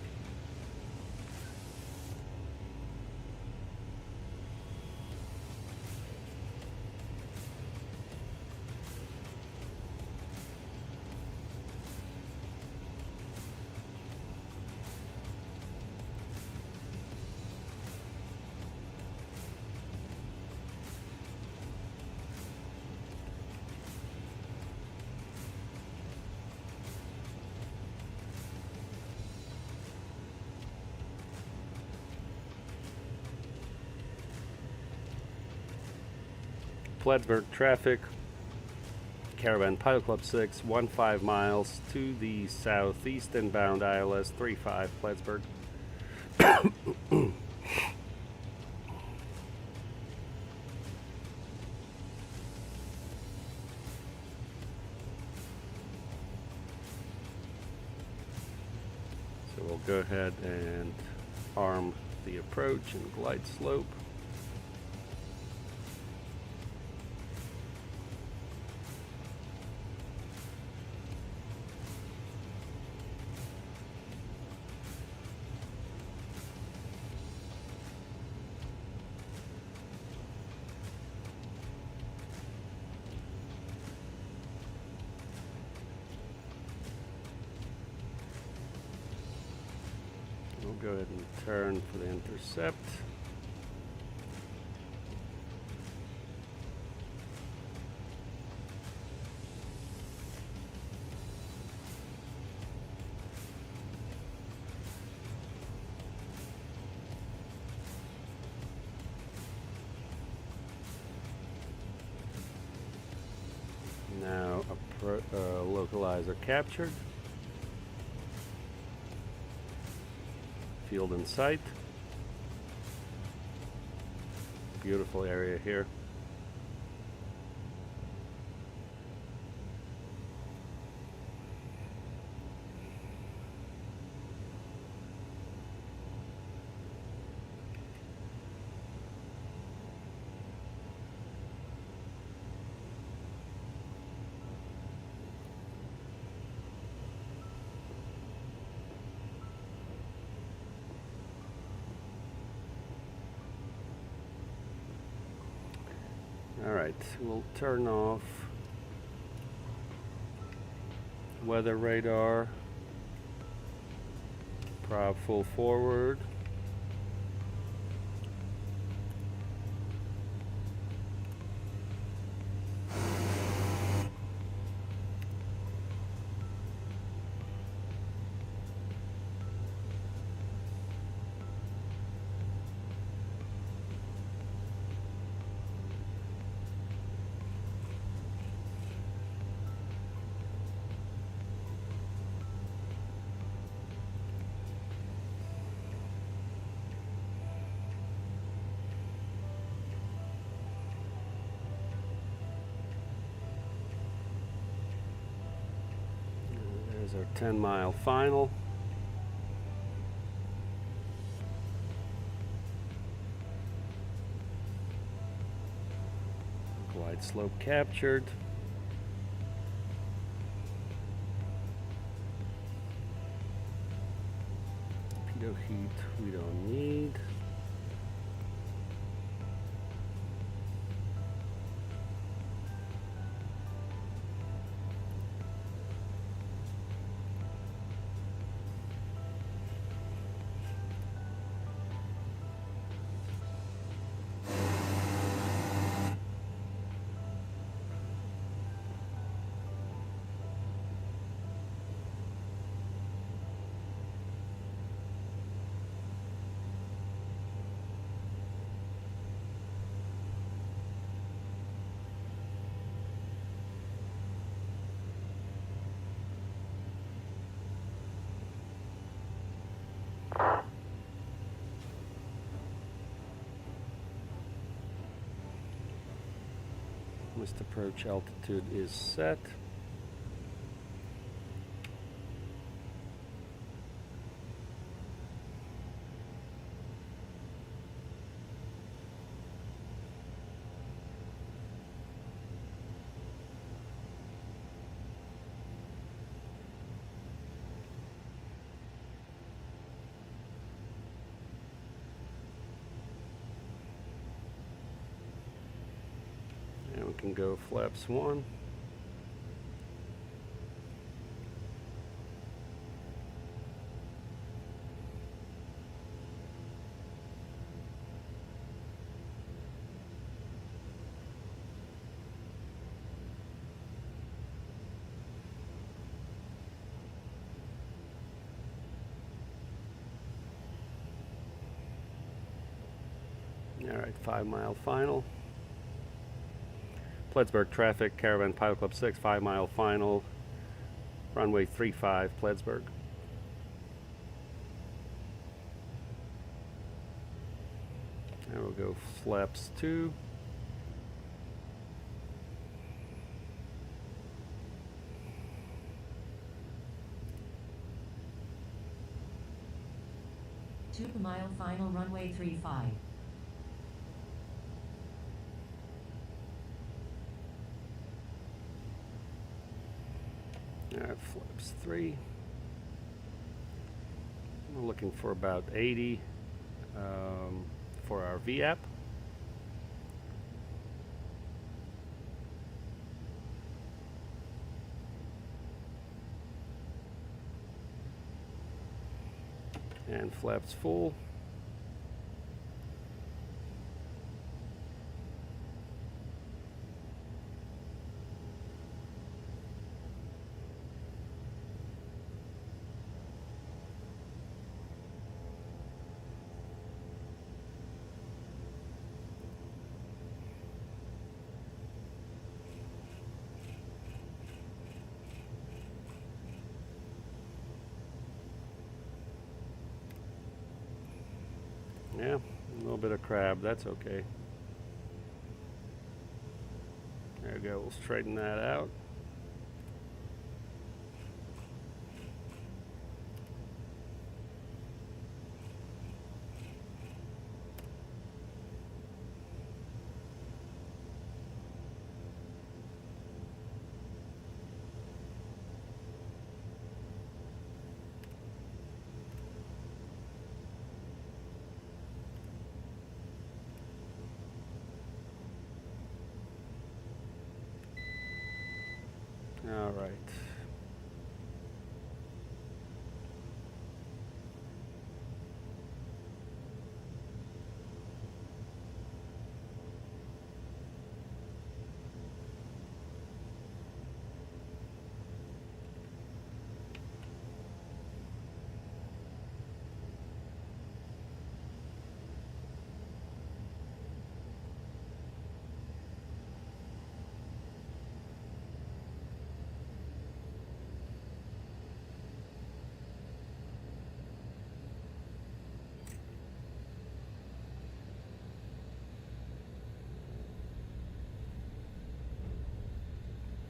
Plattsburgh traffic, Caravan Pilot Club 6, 15 miles to the southeast inbound ILS 35 Plattsburgh. So we'll go ahead and arm the approach and glide slope. We'll go ahead and turn for the intercept. Now a localizer captured. Field in sight. Beautiful area here. Alright, we'll turn off weather radar, prop full forward. There's our 10-mile final. Right slope captured. Pitot heat we don't need. Missed approach altitude is set. And we can go flaps 1. All right, 5-mile final. Plattsburgh traffic, Caravan Pilot Club 6, 5-mile final, runway 35, Plattsburgh. And we'll go flaps 2. Two-mile final, runway 35. Alright, flaps 3. We're looking for about 80 for our VAP. And flaps full. Yeah, a little bit of crab, that's okay. There we go, we'll straighten that out. All right.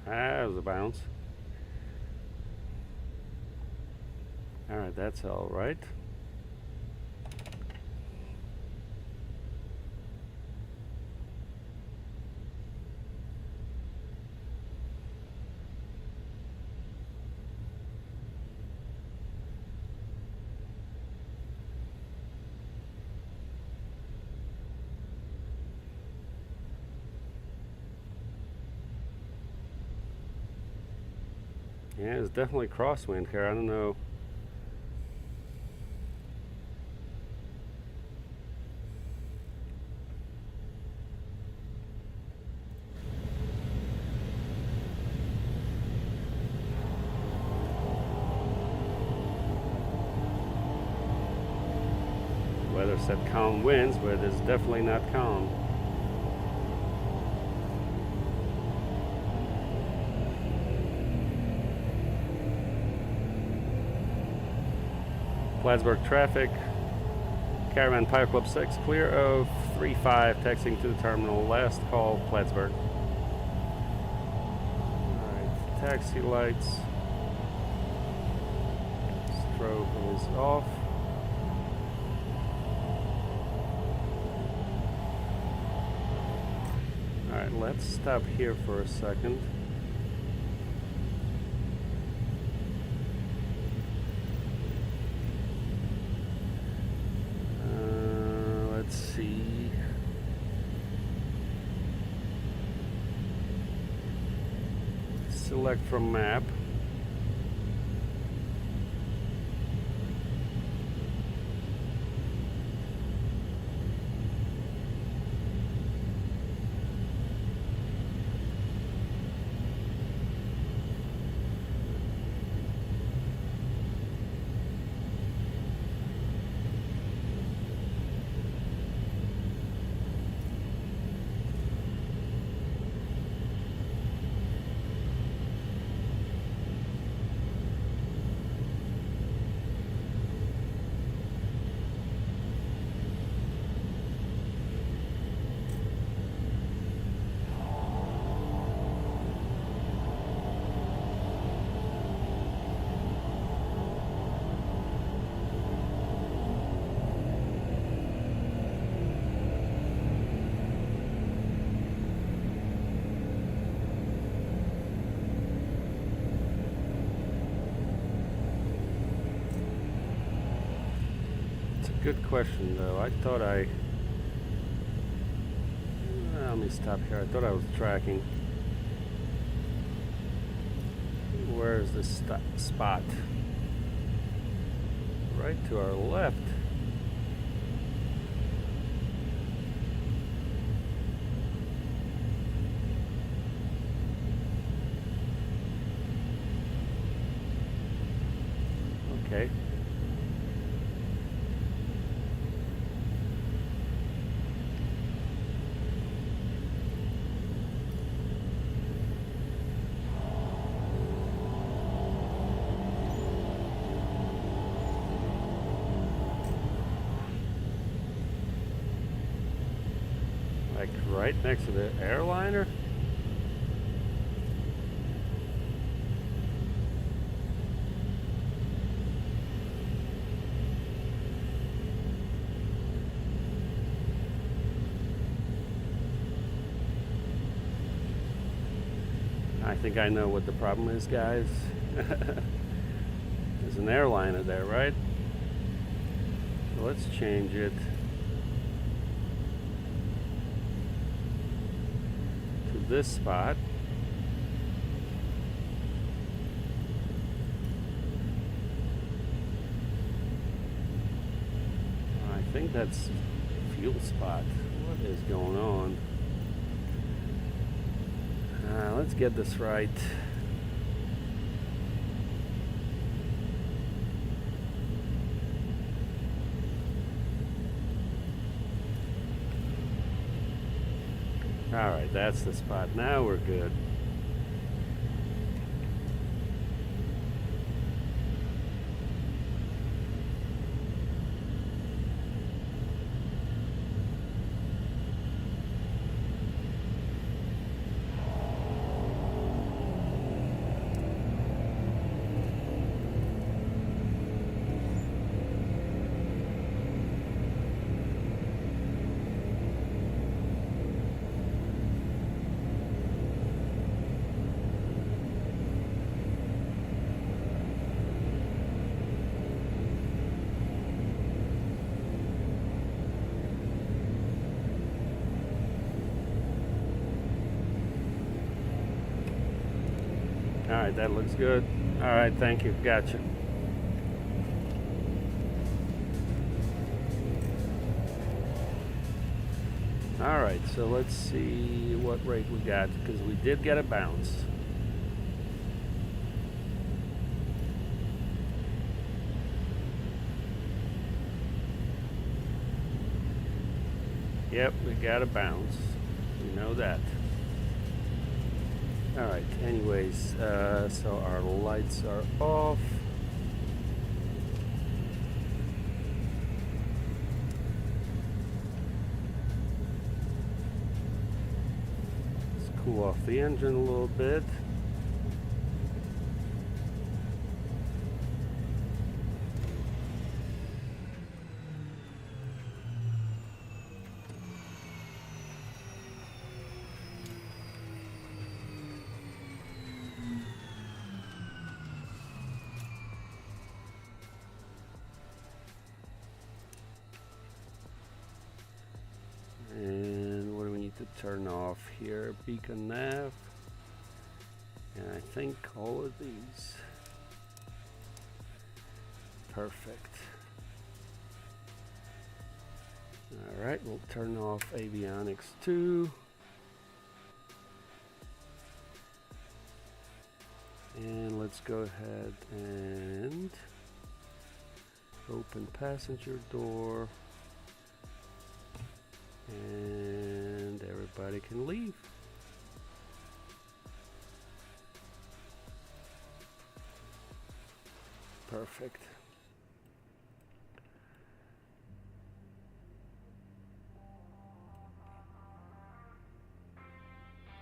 That was a bounce. All right, that's all right. Yeah, it's definitely crosswind here. I don't know. Weather said calm winds, but it's definitely not calm. Plattsburgh traffic. Caravan Pirate Club 6, clear of 35, taxiing to the terminal. Last call, Plattsburgh. Alright, taxi lights. Strobe is off. Alright, let's stop here for a second. Let's see. Select from map. Good question, though. I thought let me stop here. I thought I was tracking. Where is this spot? Right to our left. Okay. Like right next to the airliner? I think I know what the problem is, guys. There's an airliner there, right? So let's change it to this spot. I think that's fuel spot. What is going on? Let's get this right. Alright, that's the spot. Now we're good. Alright, that looks good. All right, thank you. Gotcha. All right, so let's see what rate we got, because we did get a bounce. Yep, we got a bounce. We know that. All right, anyways, so our lights are off. Let's cool off the engine a little bit. And what do we need to turn off here? Beacon nav. And I think all of these. Perfect. Alright, we'll turn off avionics 2. And let's go ahead and open passenger door. And everybody can leave. Perfect.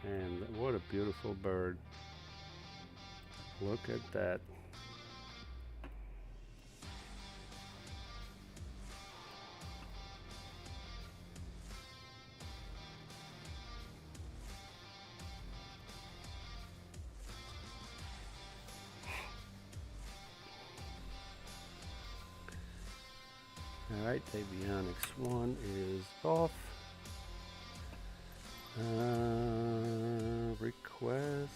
And what a beautiful bird. Look at that. Alright, avionics 1 is off. Request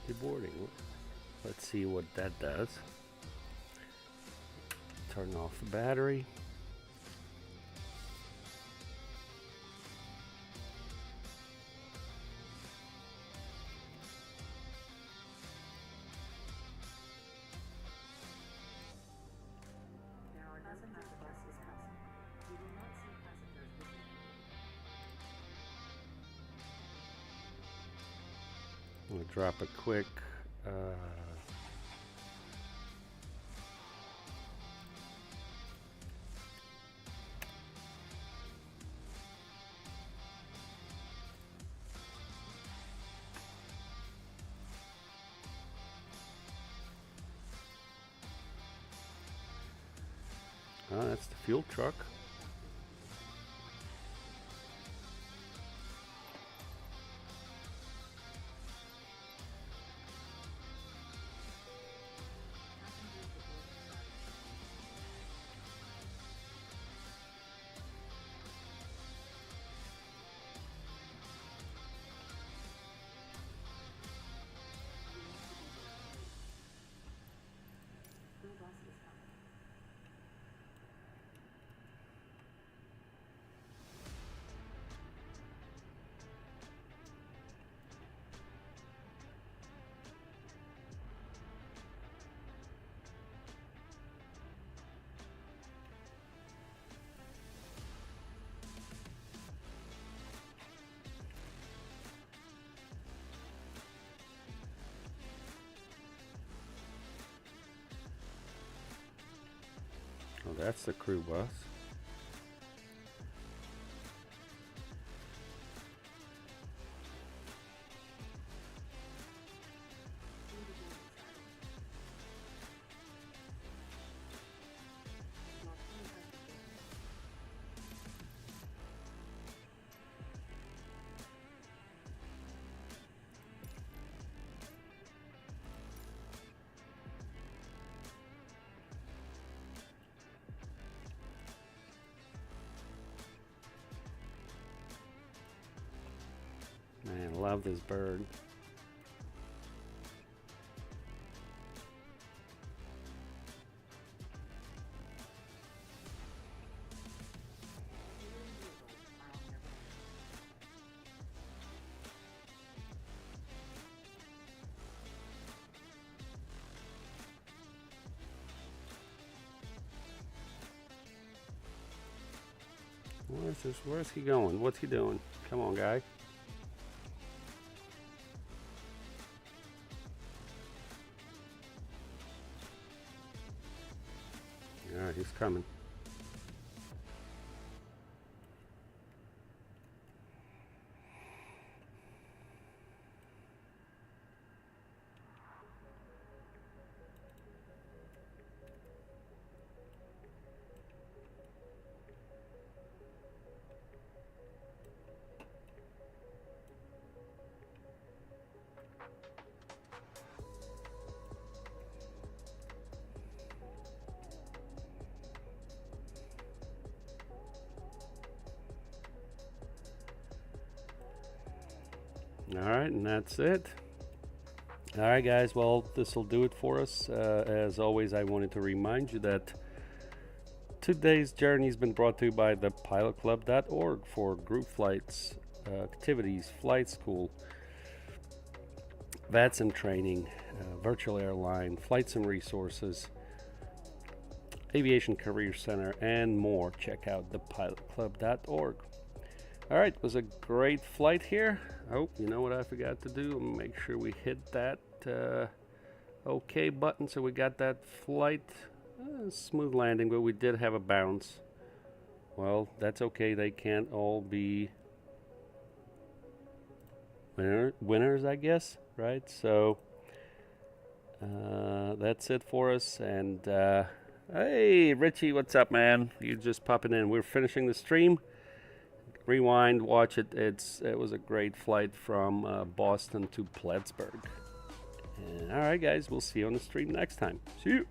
deboarding. Let's see what that does. Turn off the battery. I'm going to drop a quick that's the fuel truck. Oh, that's the crew bus. Man, I love this bird. Where's he going? What's he doing? Come on, guy. All right, he's coming. All right, and that's it. All right, guys, well, this will do it for us. As always, I wanted to remind you that today's journey has been brought to you by the pilotclub.org for group flights, activities, flight school, VATSIM training, virtual airline, flight sim resources, aviation career center, and more. Check out the pilotclub.org. All right, it was a great flight here. Oh, you know what I forgot to do? Make sure we hit that OK button so we got that flight. Smooth landing, but we did have a bounce. Well, that's okay. They can't all be winners, I guess, right? So that's it for us. And hey, Richie, what's up, man? You just popping in. We're finishing the stream. Rewind, watch it. It was a great flight from Boston to Plattsburgh. And all right, guys, we'll see you on the stream next time. See you.